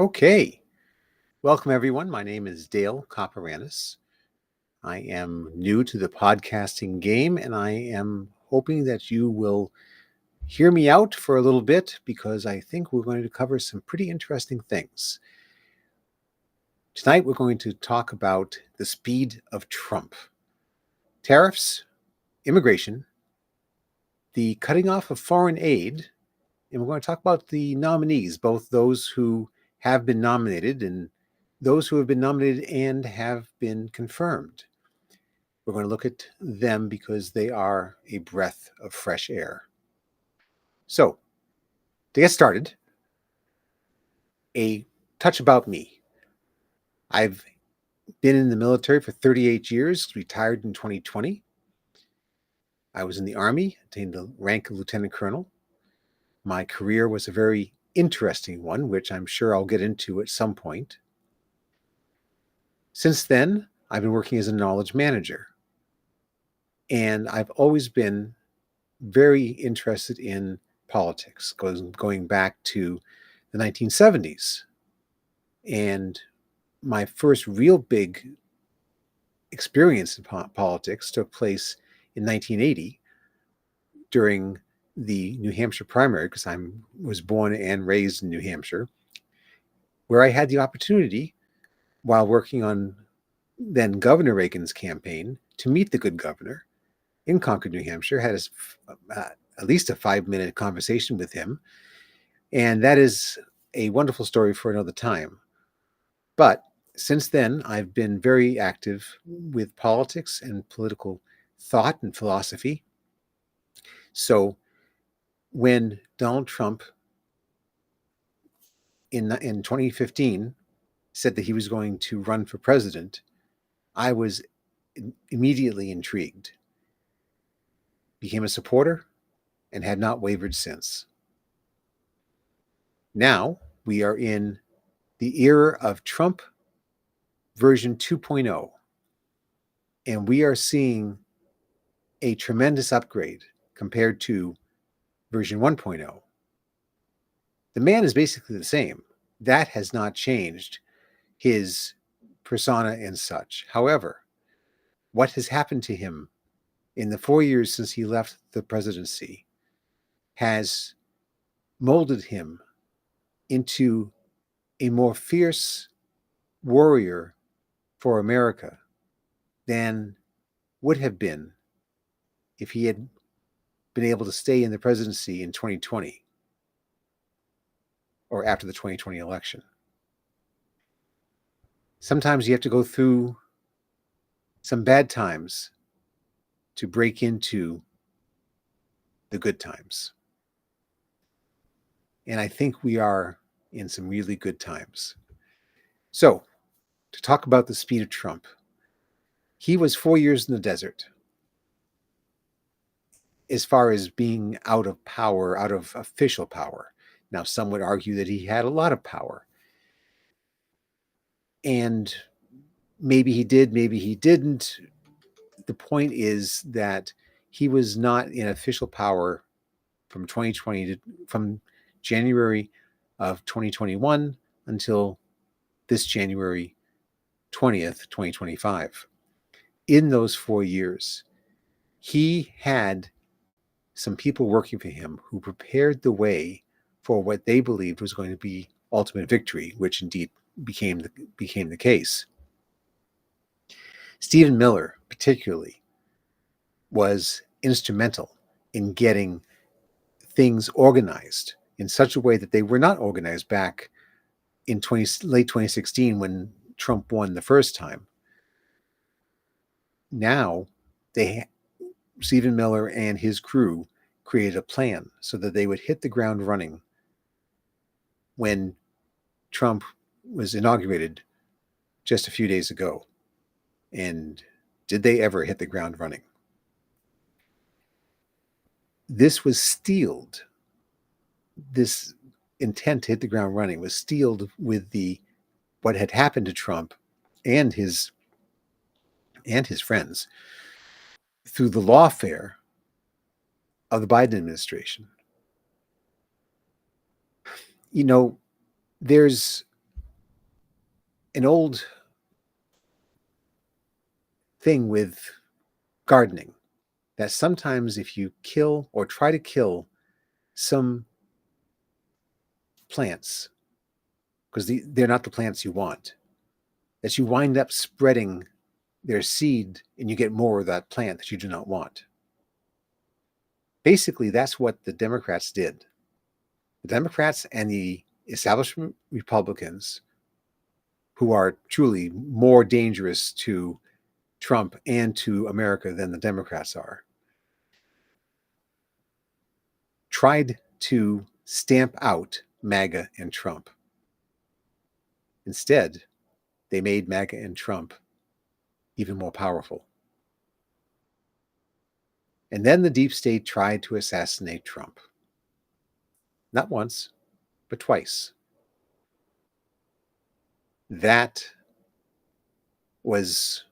Okay, welcome everyone. My name is Dale Coperanis. I am new to the podcasting game, and I am hoping that you will hear me out for a little bit because I think we're going to cover some pretty interesting things. Tonight, we're going to talk about the speed of Trump, tariffs, immigration, the cutting off of foreign aid, and we're going to talk about the nominees, both those who have been nominated and those who have been nominated and have been confirmed. We're going to look at them because they are a breath of fresh air. So, to get started, a touch about me. I've been in the military for 38 years, retired in 2020. I was in the Army, attained the rank of lieutenant colonel. My career was a very interesting one, which I'm sure I'll get into at some point. Since then, I've been working as a knowledge manager. And I've always been very interested in politics, going back to the 1970s. And my first real big experience in politics took place in 1980 during the New Hampshire primary, because I was born and raised in New Hampshire, where I had the opportunity, while working on then Governor Reagan's campaign, to meet the good governor in Concord, New Hampshire. Had at least a 5-minute conversation with him. And that is a wonderful story for another time. But since then, I've been very active with politics and political thought and philosophy. So when Donald Trump in 2015 said that he was going to run for president, I was immediately intrigued, became a supporter, and had not wavered since. Now we are in the era of Trump version 2.0, and we are seeing a tremendous upgrade compared to version 1.0. The man is basically the same. That has not changed his persona and such. However, what has happened to him in the 4 years since he left the presidency has molded him into a more fierce warrior for America than would have been if he had been able to stay in the presidency in 2020 or after the 2020 election. Sometimes you have to go through some bad times to break into the good times. And I think we are in some really good times. So, to talk about the speed of Trump, he was 4 years in the desert as far as being out of power, out of official power. Now, some would argue that he had a lot of power. And maybe he did, maybe he didn't. The point is that he was not in official power from 2020 from January of 2021 until this January 20th, 2025. In those 4 years, he had some people working for him who prepared the way for what they believed was going to be ultimate victory, which indeed became the case. Stephen Miller, particularly, was instrumental in getting things organized in such a way that they were not organized back in late 2016 when Trump won the first time. Now, Stephen Miller and his crew created a plan so that they would hit the ground running when Trump was inaugurated just a few days ago. And did they ever hit the ground running? This was steeled. This intent to hit the ground running was steeled with what had happened to Trump and his friends through the lawfare of the Biden administration. You know, there's an old thing with gardening that sometimes if you kill or try to kill some plants, because they're not the plants you want, that you wind up spreading their seed and you get more of that plant that you do not want. Basically, that's what the Democrats did. The Democrats and the establishment Republicans, who are truly more dangerous to Trump and to America than the Democrats are, tried to stamp out MAGA and Trump. Instead, they made MAGA and Trump even more powerful. And then the deep state tried to assassinate Trump. Not once, but twice. That was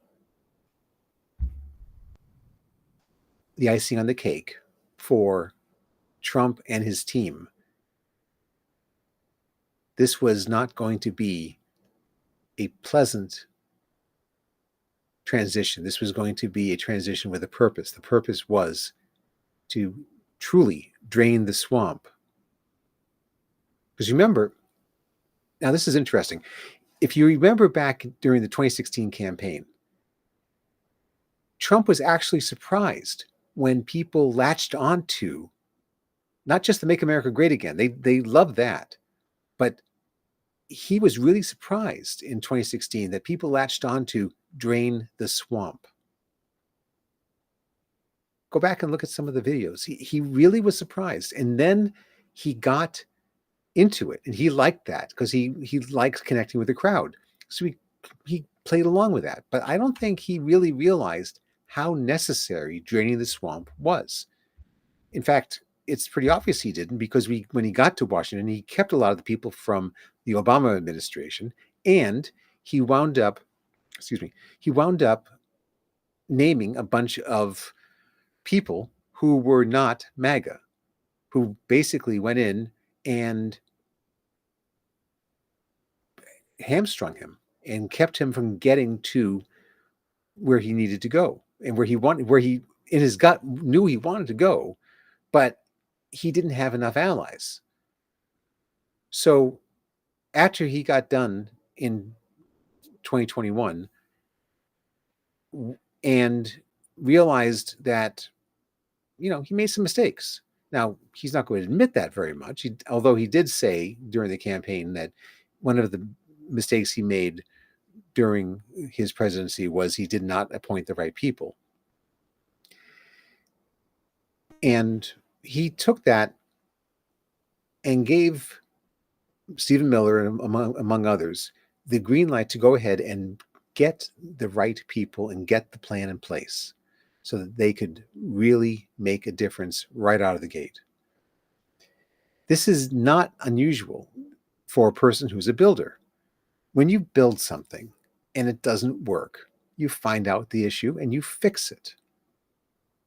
the icing on the cake for Trump and his team. This was not going to be a pleasant transition. This was going to be a transition with a purpose. The purpose was to truly drain the swamp. Because remember, now this is interesting. If you remember back during the 2016 campaign, Trump was actually surprised when people latched onto not just the Make America Great Again. They loved that. But he was really surprised in 2016 that people latched on to drain the swamp. Go back and look at some of the videos. He really was surprised. And then he got into it, and he liked that because he likes connecting with the crowd. So he played along with that. But I don't think he really realized how necessary draining the swamp was. In fact, it's pretty obvious he didn't, because when he got to Washington, he kept a lot of the people from the Obama administration, and he wound up naming a bunch of people who were not MAGA, who basically went in and hamstrung him and kept him from getting to where he needed to go and where he in his gut knew he wanted to go, but he didn't have enough allies. So after he got done in 2021 and realized that, he made some mistakes. Now, he's not going to admit that very much, although he did say during the campaign that one of the mistakes he made during his presidency was he did not appoint the right people. And he took that and gave Stephen Miller, among others, the green light to go ahead and get the right people and get the plan in place so that they could really make a difference right out of the gate. This is not unusual for a person who's a builder. When you build something and it doesn't work, you find out the issue and you fix it.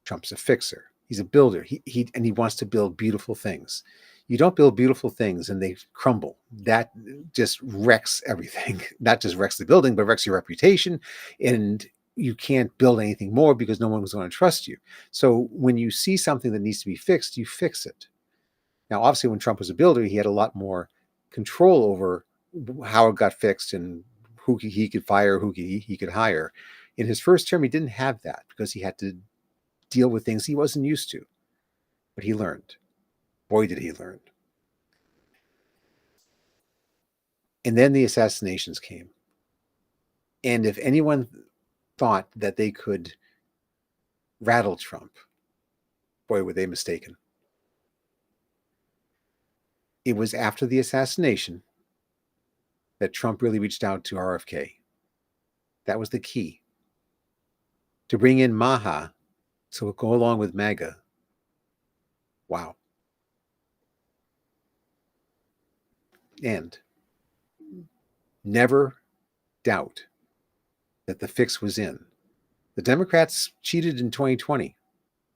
Trump's a fixer. He's a builder. He wants to build beautiful things. You don't build beautiful things and they crumble. That just wrecks everything. Not just wrecks the building, but wrecks your reputation. And you can't build anything more because no one was going to trust you. So when you see something that needs to be fixed, you fix it. Now, obviously, when Trump was a builder, he had a lot more control over how it got fixed and who he could fire, who he could hire. In his first term, he didn't have that because he had to deal with things he wasn't used to. But he learned. Boy, did he learn. And then the assassinations came. And if anyone thought that they could rattle Trump, boy, were they mistaken. It was after the assassination that Trump really reached out to RFK. That was the key. To bring in Maha to go along with MAGA. Wow. And never doubt that the fix was in. The Democrats cheated in 2020.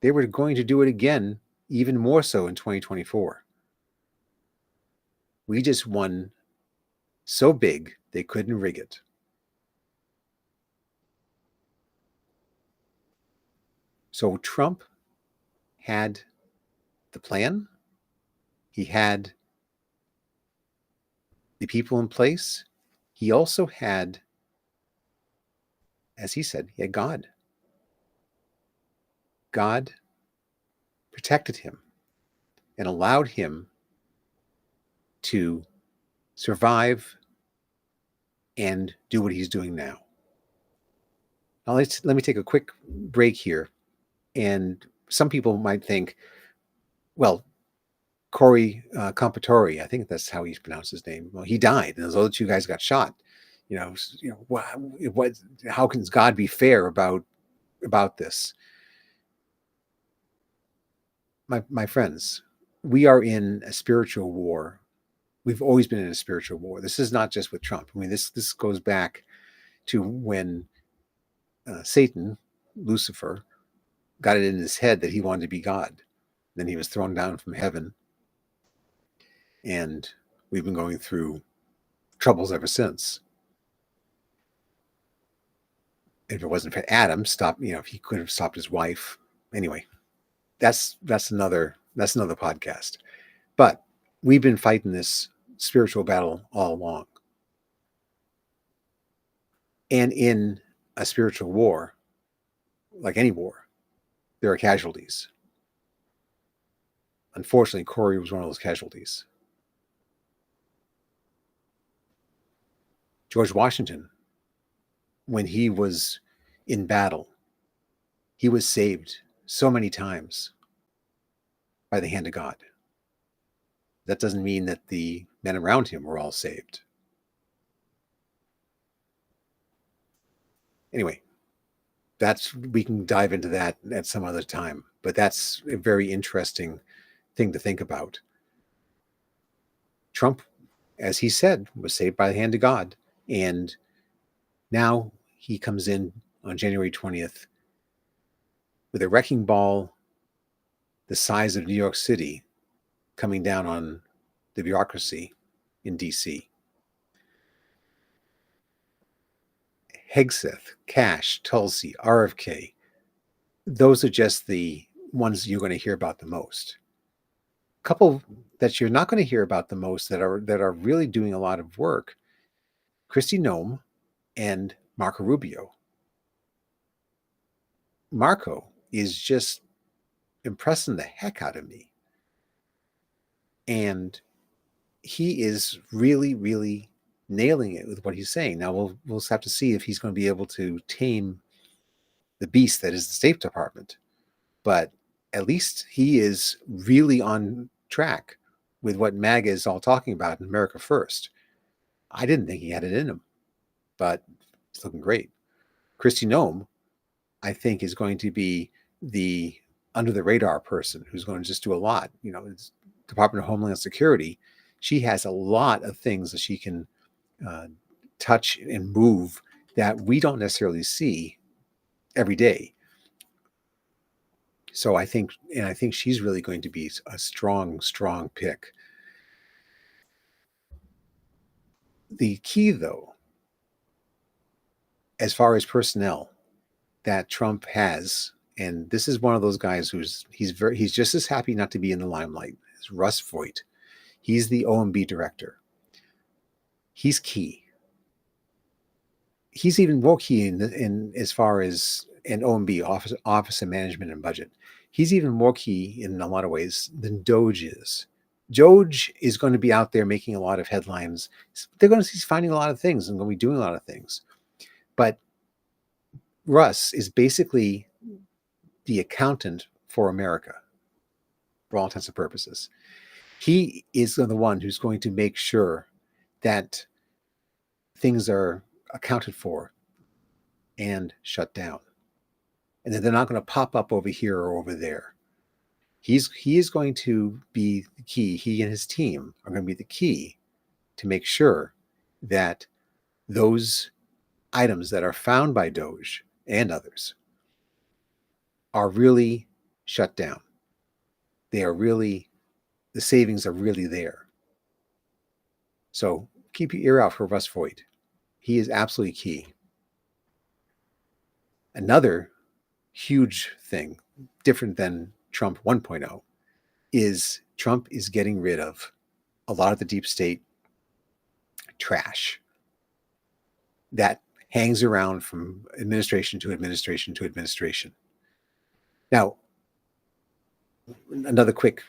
They were going to do it again, even more so in 2024. We just won so big they couldn't rig it. So Trump had the plan. He had the people in place. He also had, as he said, he had God. God protected him and allowed him to survive and do what he's doing now. Now let me take a quick break here. And some people might think, well, Corey Compatore, I think that's how he's pronounced his name. Well, he died, and those other two guys got shot. What? How can God be fair about this? My friends, we are in a spiritual war. We've always been in a spiritual war. This is not just with Trump. I mean, this goes back to when Satan, Lucifer, got it in his head that he wanted to be God. Then he was thrown down from heaven, and we've been going through troubles ever since. If it wasn't for Adam, if he could have stopped his wife. Anyway, that's another podcast. But we've been fighting this spiritual battle all along. And in a spiritual war, like any war, there are casualties. Unfortunately, Corey was one of those casualties. George Washington, when he was in battle, he was saved so many times by the hand of God. That doesn't mean that the men around him were all saved. Anyway, we can dive into that at some other time, but that's a very interesting thing to think about. Trump, as he said, was saved by the hand of God, and now he comes in on January 20th with a wrecking ball the size of New York City coming down on the bureaucracy in DC. Hegseth, Kash, Tulsi, RFK, those are just the ones you're going to hear about the most. A couple that you're not going to hear about the most that are really doing a lot of work, Kristi Noem and Marco Rubio. Marco is just impressing the heck out of me. And he is really, really nailing it with what he's saying. Now we'll have to see if he's going to be able to tame the beast that is the State Department. But at least he is really on track with what MAGA is all talking about in America First. I didn't think he had it in him, but it's looking great. Kristi Noem, I think, is going to be the under the radar person who's going to just do a lot. It's Department of Homeland Security. She has a lot of things that she can touch and move that we don't necessarily see every day. So I think she's really going to be a strong, strong pick. The key, though, as far as personnel that Trump has, and this is one of those guys he's just as happy not to be in the limelight as Russ Vought. He's the OMB director. He's key. He's even more key in as far as an OMB, Office of Management and Budget. He's even more key in a lot of ways than Doge is. Doge is going to be out there making a lot of headlines. He's finding a lot of things and going to be doing a lot of things. But Russ is basically the accountant for America, for all intents and purposes. He is the one who's going to make sure that things are accounted for and shut down, and that they're not going to pop up over here or over there. He is going to be the key. He and his team are going to be the key to make sure that those items that are found by Doge and others are really shut down. The savings are really there. So keep your ear out for Russ Vought. He is absolutely key. Another huge thing, different than Trump 1.0, is Trump is getting rid of a lot of the deep state trash that hangs around from administration to administration to administration. Now, another quick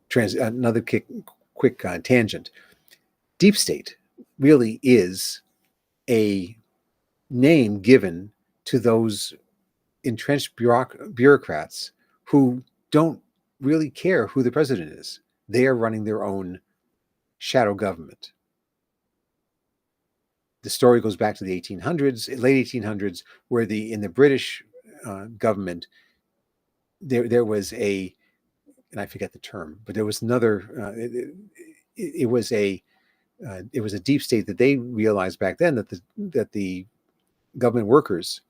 tangent. Deep state really is a name given to those entrenched bureaucrats who don't really care who the president is. They are running their own shadow government. The story goes back to the 1800s, late 1800s, where in the British government, there was a, and I forget the term, but there was another. It was a deep state that they realized back then that the government workers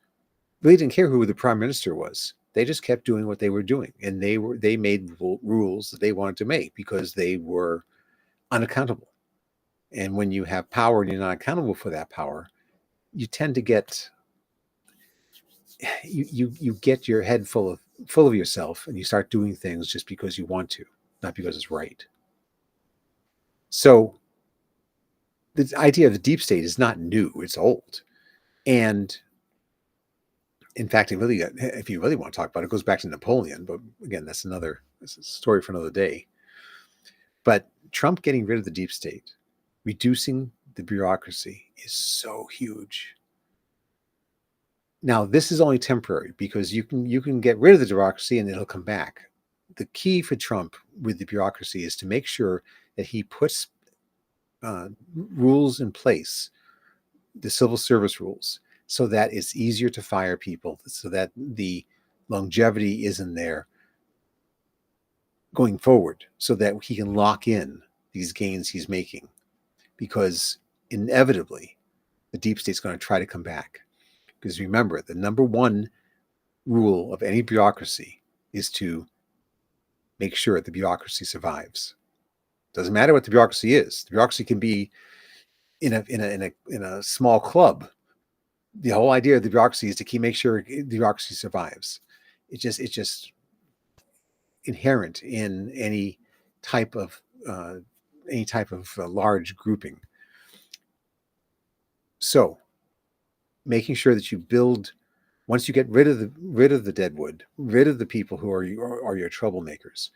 really didn't care who the prime minister was. They just kept doing what they were doing, and they made rules that they wanted to make because they were unaccountable. And when you have power and you're not accountable for that power, you tend to get you get your head full of yourself, and you start doing things just because you want to, not because it's right. So the idea of the deep state is not new; it's old, and in fact, if you really want to talk about it, it goes back to Napoleon. But again, that's a story for another day. But Trump getting rid of the deep state, reducing the bureaucracy, is so huge. Now, this is only temporary because you can get rid of the bureaucracy and it'll come back. The key for Trump with the bureaucracy is to make sure that he puts rules in place, the civil service rules, so that it's easier to fire people, so that the longevity isn't there going forward, so that he can lock in these gains he's making. Because inevitably, the deep state's going to try to come back. Because remember, the number one rule of any bureaucracy is to make sure the bureaucracy survives. Doesn't matter what the bureaucracy is. The bureaucracy can be in a small club. The whole idea of the bureaucracy is to make sure the bureaucracy survives. It's just inherent in any type of large grouping. So, making sure that you build, once you get rid of the deadwood, rid of the people who are your troublemakers,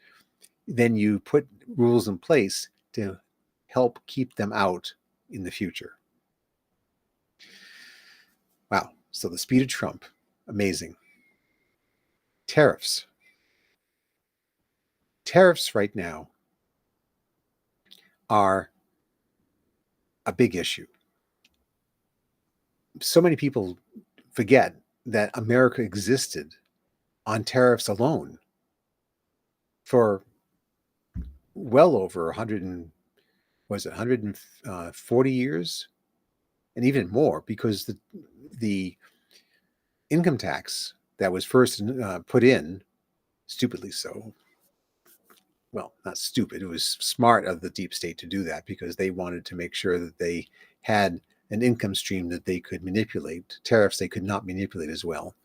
then you put rules in place to help keep them out in the future. Wow. So the speed of Trump, amazing. Tariffs. Tariffs right now are a big issue. So many people forget that America existed on tariffs alone for well over 140 years, and even more, because the income tax that was first put in, stupidly so. Well, not stupid. It was smart of the deep state to do that because they wanted to make sure that they had an income stream that they could manipulate. Tariffs they could not manipulate as well.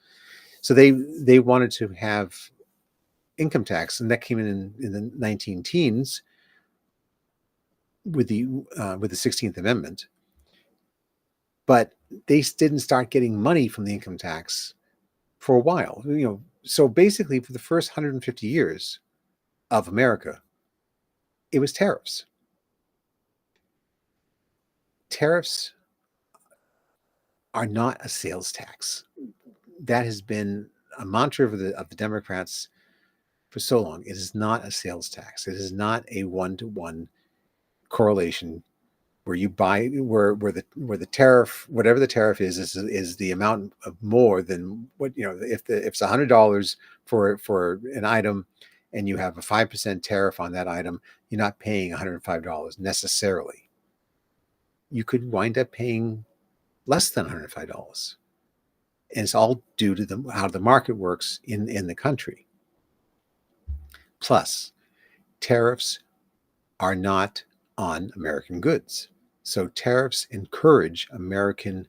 So they wanted to have income tax, and that came in the 19 teens with the 16th Amendment. But they didn't start getting money from the income tax for a while. So basically for the first 150 years of America, it was tariffs. Tariffs are not a sales tax. That has been a mantra of the Democrats for so long. It is not a sales tax. It is not a one-to-one correlation where you buy where the tariff, whatever the tariff is the amount of more than what if it's $100 for an item, and you have a 5% tariff on that item, you're not paying $105 necessarily. You could wind up paying less than $105. And it's all due to how the market works in the country. Plus, tariffs are not on American goods. So tariffs encourage American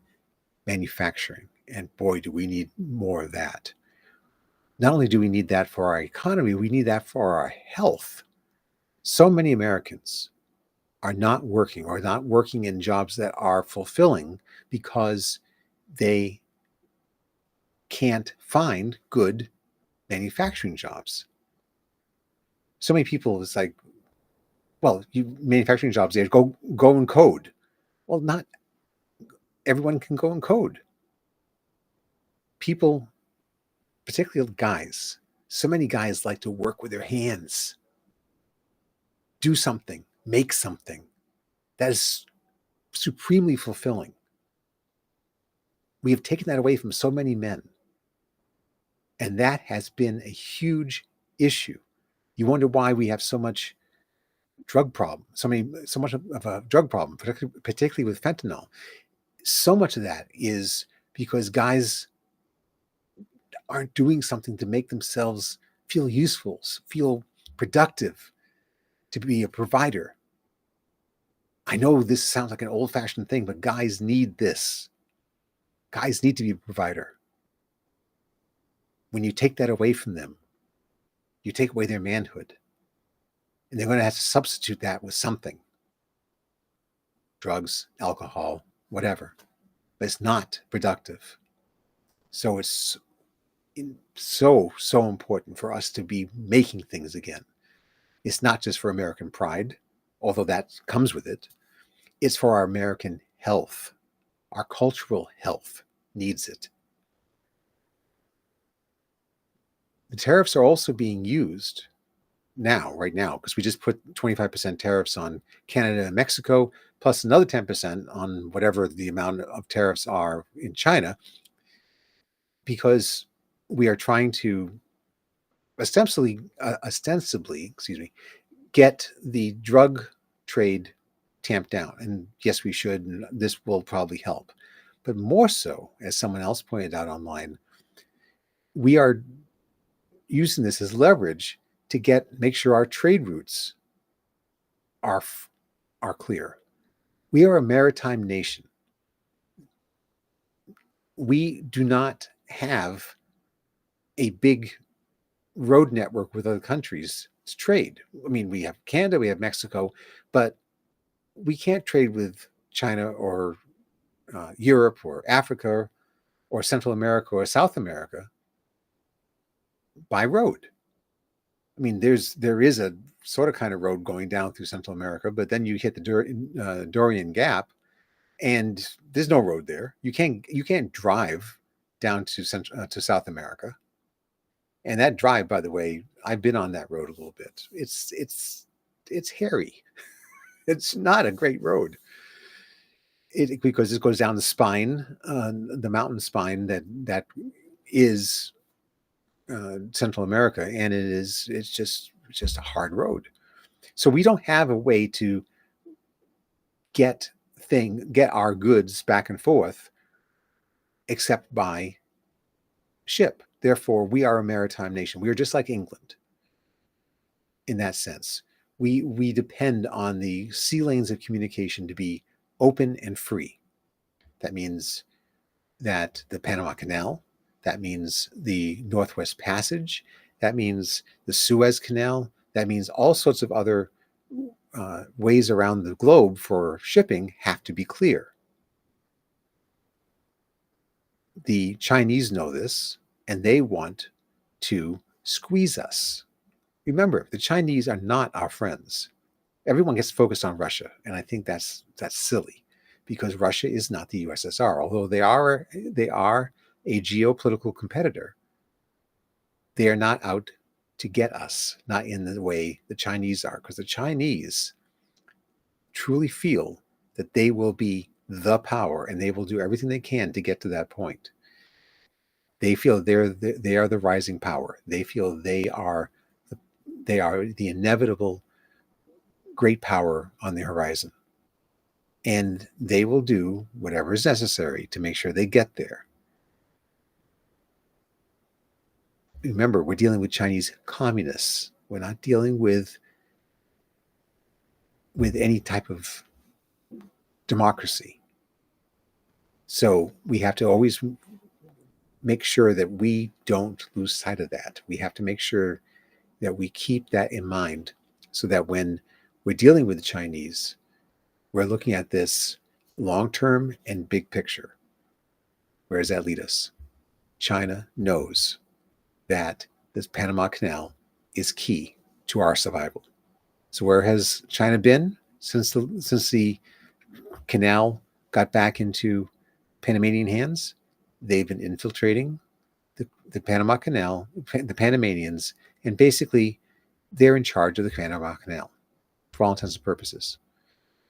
manufacturing. And boy, do we need more of that. Not only do we need that for our economy, we need that for our health. So many Americans are not working or not working in jobs that are fulfilling because they can't find good manufacturing jobs. So many people, it's like, well, you manufacturing jobs, they go and code. Well, not everyone can go and code. People, particularly guys, so many guys like to work with their hands, do something, make something. That is supremely fulfilling. We have taken that away from so many men. And that has been a huge issue. You wonder why we have so much drug problem, so much of a drug problem, particularly with fentanyl. So much of that is because guys aren't doing something to make themselves feel useful, feel productive, to be a provider. I know this sounds like an old-fashioned thing, but guys need this. Guys need to be a provider. When you take that away from them, you take away their manhood. And they're going to have to substitute that with something. Drugs, alcohol, whatever. But it's not productive. So it's so important for us to be making things again. It's not just for American pride, although that comes with it. It's for our American health. Our cultural health needs it. The tariffs are also being used right now, because we just put 25% tariffs on Canada and Mexico, plus another 10% on whatever the amount of tariffs are in China, because we are trying to ostensibly, get the drug trade tamped down. And yes, we should, and this will probably help. But more so, as someone else pointed out online, we are using this as leverage to make sure our trade routes are clear. We are a maritime nation. We do not have a big road network with other countries to trade. I mean, we have Canada, we have Mexico, but we can't trade with China or Europe or Africa or Central America or South America by road. I mean, there is a sort of kind of road going down through Central America, but then you hit the Darien Gap, and there's no road there. You can't drive down to South America. And that drive, by the way, I've been on that road a little bit. It's hairy. It's not a great road. Because it goes down the spine, the mountain spine that is Central America, and it's just a hard road. So we don't have a way to get our goods back and forth except by ship. Therefore, we are a maritime nation. We are just like England in that sense. We depend on the sea lanes of communication to be open and free. That means that the Panama Canal, that means the Northwest Passage, that means the Suez Canal, that means all sorts of other ways around the globe for shipping have to be clear. The Chinese know this, and they want to squeeze us. Remember, the Chinese are not our friends. Everyone gets focused on Russia, and I think that's silly, because Russia is not the USSR, although they are a geopolitical competitor. They are not out to get us, not in the way the Chinese are, because the Chinese truly feel that they will be the power, and they will do everything they can to get to that point. They feel they are the rising power. They feel they are the inevitable great power on the horizon. And they will do whatever is necessary to make sure they get there. Remember, we're dealing with Chinese communists. We're not dealing with any type of democracy. So we have to always make sure that we don't lose sight of that. We have to make sure that we keep that in mind so that when we're dealing with the Chinese, we're looking at this long-term and big picture. Where does that lead us? China knows that this Panama Canal is key to our survival. So where has China been since the canal got back into Panamanian hands? They've been infiltrating the Panama Canal, the Panamanians, and basically they're in charge of the Panama Canal for all intents and purposes.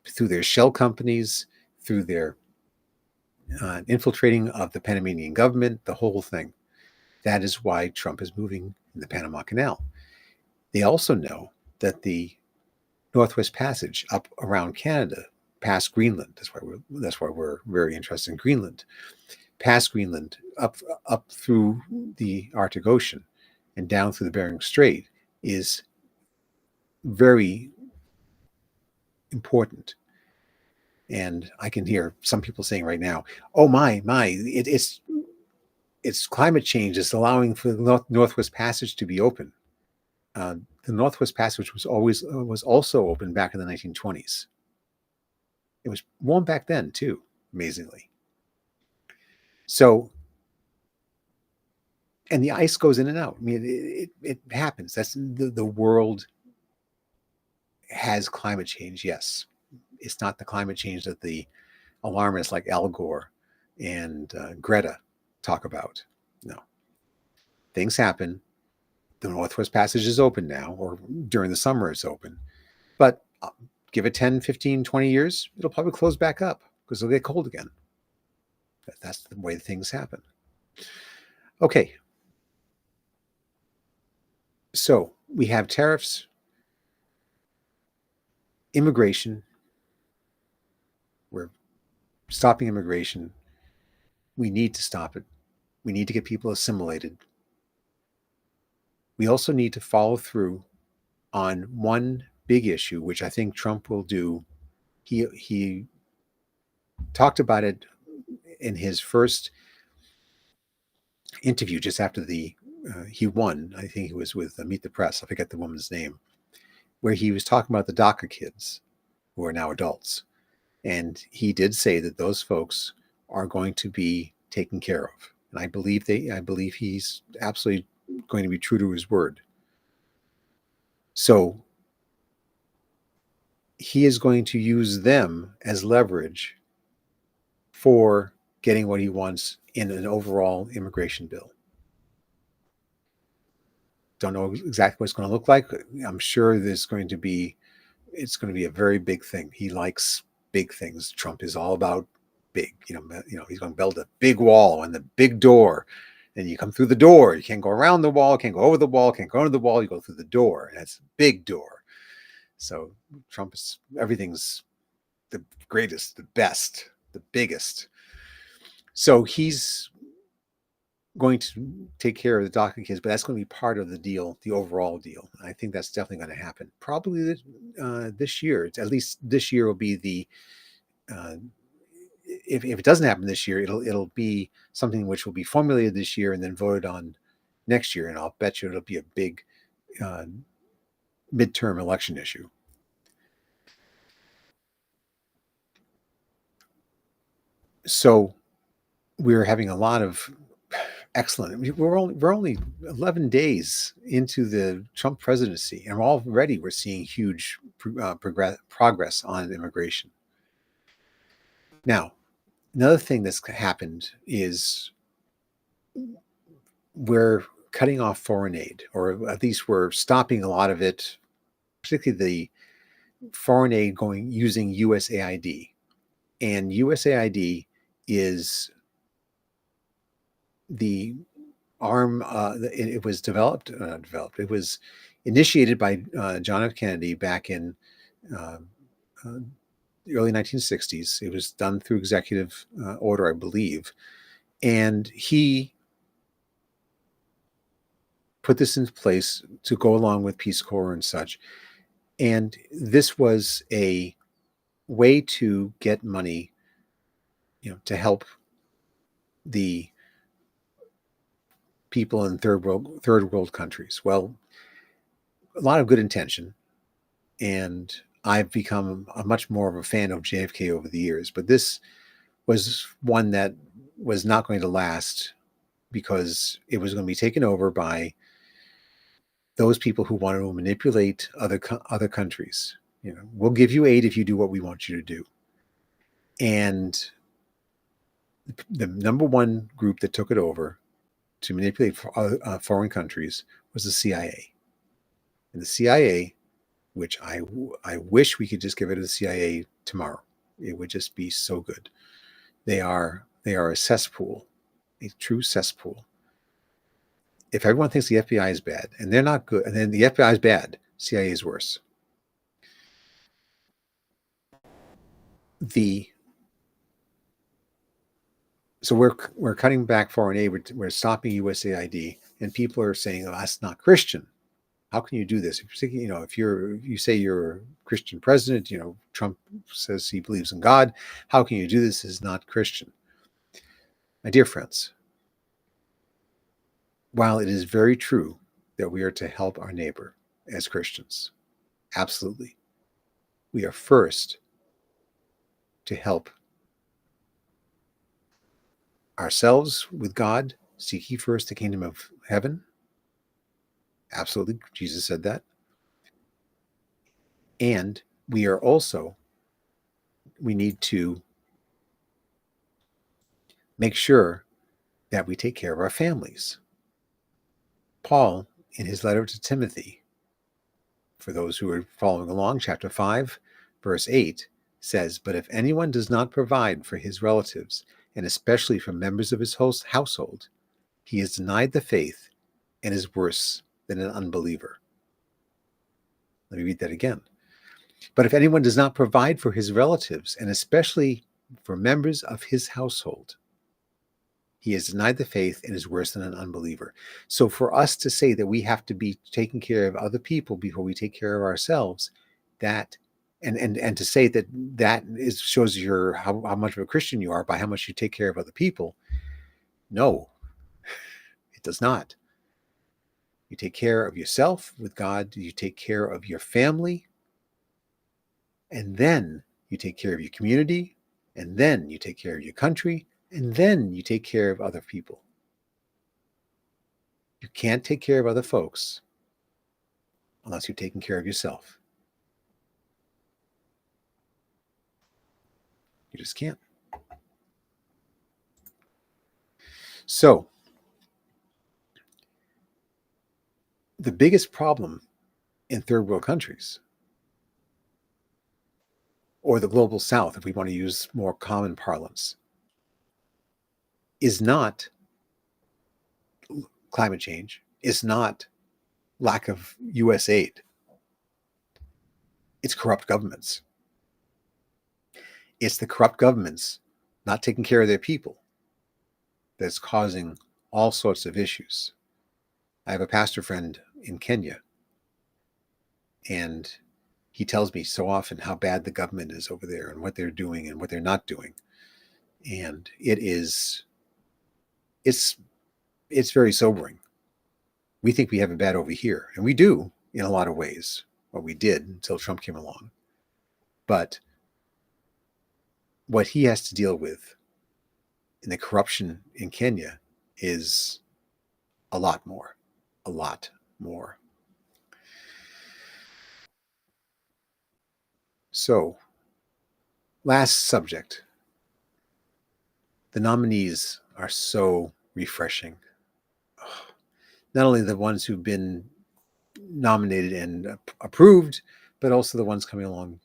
Through their shell companies, through their infiltrating of the Panamanian government, the whole thing. That is why Trump is moving in the Panama Canal. They also know that the Northwest Passage up around Canada, past Greenland, that's why we're very interested in Greenland, past Greenland, up through the Arctic Ocean and down through the Bering Strait is very important. And I can hear some people saying right now, "Oh my, it's climate change is allowing for the Northwest Passage to be open." The Northwest Passage was also open back in the 1920s. It was warm back then too, amazingly. So, and the ice goes in and out. I mean, it happens. That's the world has climate change. Yes, it's not the climate change that the alarmists like Al Gore and Greta talk about. No, things happen. The Northwest Passage is open now, or during the summer it's open. But give it 10, 15, 20 years, it'll probably close back up because it'll get cold again. That's the way things happen. Okay. So we have tariffs, immigration. We're stopping immigration. We need to stop it. We need to get people assimilated. We also need to follow through on one big issue, which I think Trump will do. He talked about it in his first interview just after he won. I think he was with Meet the Press. I forget the woman's name, where he was talking about the DACA kids who are now adults. And he did say that those folks are going to be taken care of. And I believe he's absolutely going to be true to his word. So he is going to use them as leverage for getting what he wants in an overall immigration bill. Don't know exactly what it's going to look like. I'm sure it's going to be a very big thing. He likes big things. Trump is all about big. He's going to build a big wall and the big door. And you come through the door. You can't go around the wall, can't go over the wall, can't go under the wall. You go through the door. And that's a big door. So Trump is, everything's the greatest, the best, the biggest. So he's going to take care of the DACA kids, but that's going to be part of the deal, the overall deal. I think that's definitely going to happen. Probably this year. At least this year will be the. If it doesn't happen this year, it'll be something which will be formulated this year and then voted on next year, and I'll bet you it'll be a big midterm election issue. So we're having a lot of excellent. We're only 11 days into the Trump presidency, and already we're seeing huge progress on immigration. Now, another thing that's happened is we're cutting off foreign aid, or at least we're stopping a lot of it, particularly the foreign aid using USAID. And USAID is the arm. It was it was initiated by John F. Kennedy back in the early 1960s. It was done through executive order, I believe. And he put this into place to go along with Peace Corps and such. And this was a way to get money, to help the people in third world countries. Well, a lot of good intention, and I've become a much more of a fan of JFK over the years. But this was one that was not going to last because it was going to be taken over by those people who wanted to manipulate other countries. We'll give you aid if you do what we want you to do. And the number one group that took it over to manipulate foreign countries was the CIA. And the CIA, which I wish we could just give it to the CIA tomorrow. It would just be so good. They are a cesspool, a true cesspool. If everyone thinks the FBI is bad, and they're not good, and then the FBI is bad, CIA is worse. So we're cutting back foreign aid. We're stopping USAID, and people are saying, "Oh, that's not Christian. How can you do this?" If you say you're a Christian president, Trump says he believes in God. How can you do this? Is not Christian. My dear friends, while it is very true that we are to help our neighbor as Christians, absolutely, we are first to help ourselves with God. Seek ye first the kingdom of heaven. Absolutely, Jesus said that. And we need to make sure that we take care of our families. Paul, in his letter to Timothy, for those who are following along, chapter 5, verse 8, says, "But if anyone does not provide for his relatives, and especially for members of his household, he has denied the faith and is worse than an unbeliever." Let me read that again. "But if anyone does not provide for his relatives, and especially for members of his household, he has denied the faith and is worse than an unbeliever." So for us to say that we have to be taking care of other people before we take care of ourselves, that and to say that shows how much of a Christian you are by how much you take care of other people. No, it does not. You take care of yourself with God, you take care of your family, and then you take care of your community, and then you take care of your country, and then you take care of other people. You can't take care of other folks unless you're taking care of yourself. You just can't. So, the biggest problem in third world countries, or the global south, if we want to use more common parlance, is not climate change, is not lack of US aid. It's corrupt governments. It's the corrupt governments not taking care of their people that's causing all sorts of issues. I have a pastor friend in Kenya, and he tells me so often how bad the government is over there and what they're doing and what they're not doing. And it's very sobering. We think we have it bad over here, and we do in a lot of ways. Well, we did until Trump came along. But what he has to deal with in the corruption in Kenya is a lot more. So, last subject. The nominees are so refreshing. Not only the ones who've been nominated and approved, but also the ones coming along.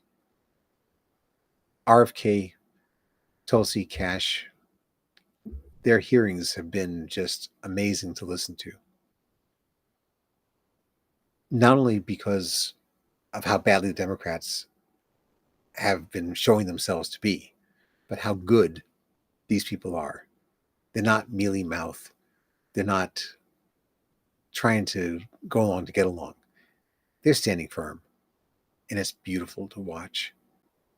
RFK, Tulsi Cash, their hearings have been just amazing to listen to. Not only because of how badly the Democrats have been showing themselves to be, but how good these people are. They're not mealy-mouthed. They're not trying to go along to get along. They're standing firm. And it's beautiful to watch.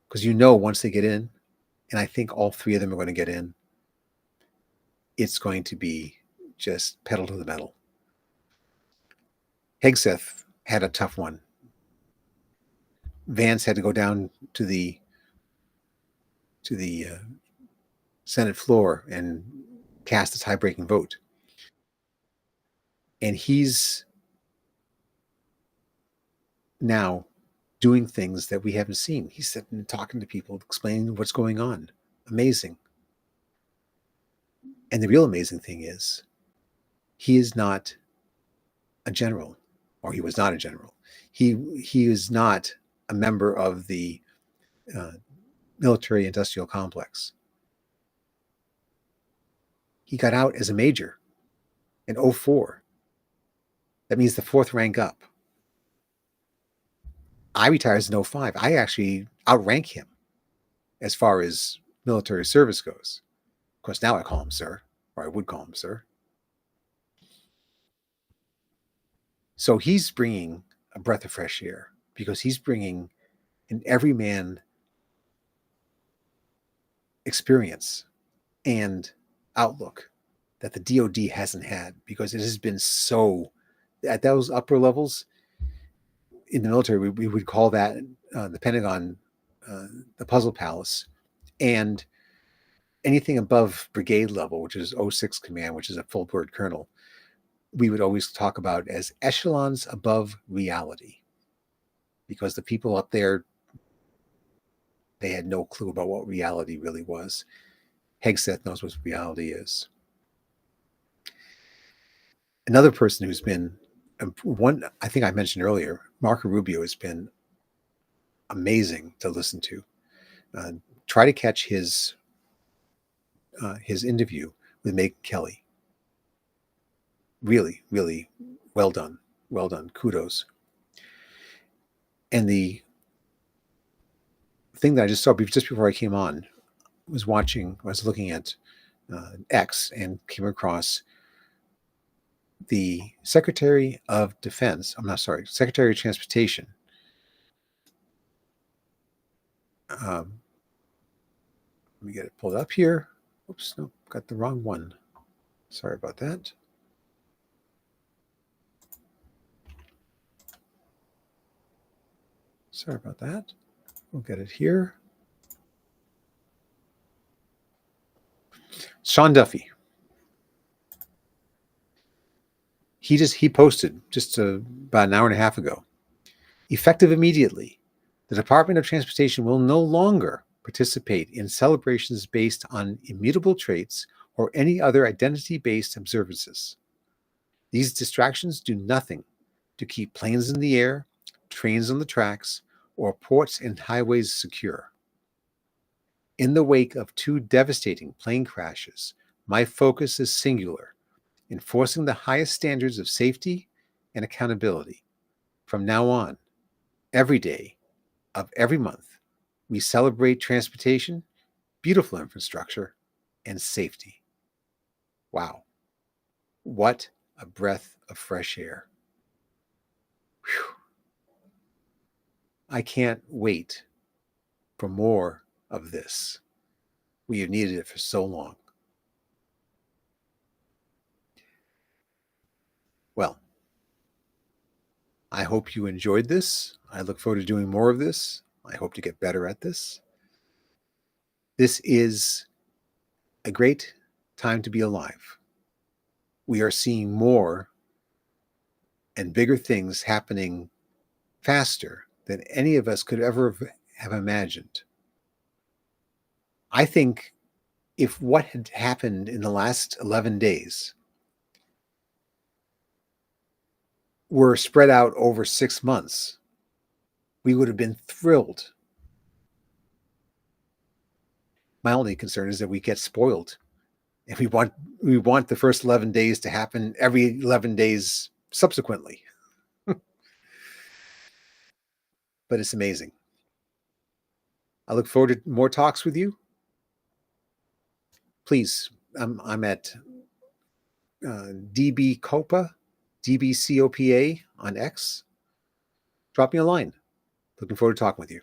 Because once they get in, and I think all three of them are going to get in, it's going to be just pedal to the metal. Hegseth had a tough one. Vance had to go down to the Senate floor and cast a tie-breaking vote. And he's now doing things that we haven't seen. He's sitting and talking to people, explaining what's going on. Amazing. And the real amazing thing is, he is not a general, or he was not a general. He is not a member of the military-industrial complex. He got out as a major in 2004. That means the fourth rank up. I retired in 2005. I actually outrank him as far as military service goes. Of course, now I call him sir, or I would call him sir. So he's bringing a breath of fresh air, because he's bringing an everyman experience and outlook that the DoD hasn't had, because it has been so, at those upper levels in the military, we would call that the Pentagon, the puzzle palace, and anything above brigade level, which is 06 command, which is a full bird colonel, we would always talk about as echelons above reality, because the people up there, they had no clue about what reality really was. Hegseth knows what reality is. Another person who's been one, I think I mentioned earlier, Marco Rubio, has been amazing to listen to. Try to catch his interview with Megyn Kelly. Really, really well done. Well done. Kudos. And the thing that I just saw just before I came on was looking at X, and came across the Secretary of Secretary of Transportation. Let me get it pulled up here. Oops, no, got the wrong one. Sorry about that. Sorry about that. We'll get it here. Sean Duffy. He posted just about an hour and a half ago. Effective immediately, the Department of Transportation will no longer participate in celebrations based on immutable traits or any other identity-based observances. These distractions do nothing to keep planes in the air, trains on the tracks, or ports and highways secure. In the wake of 2 devastating plane crashes, my focus is singular: enforcing the highest standards of safety and accountability. From now on, every day of every month, we celebrate transportation, beautiful infrastructure, and safety. Wow. What a breath of fresh air. Whew. I can't wait for more of this. We have needed it for so long. Well, I hope you enjoyed this. I look forward to doing more of this. I hope to get better at this. This is a great time to be alive. We are seeing more and bigger things happening faster than any of us could ever have imagined. I think if what had happened in the last 11 days were spread out over 6 months, we would have been thrilled. My only concern is that we get spoiled, and we want the first 11 days to happen every 11 days subsequently. But it's amazing. I look forward to more talks with you. Please, I'm at DBCOPA, DBCOPA on X. Drop me a line. Looking forward to talking with you.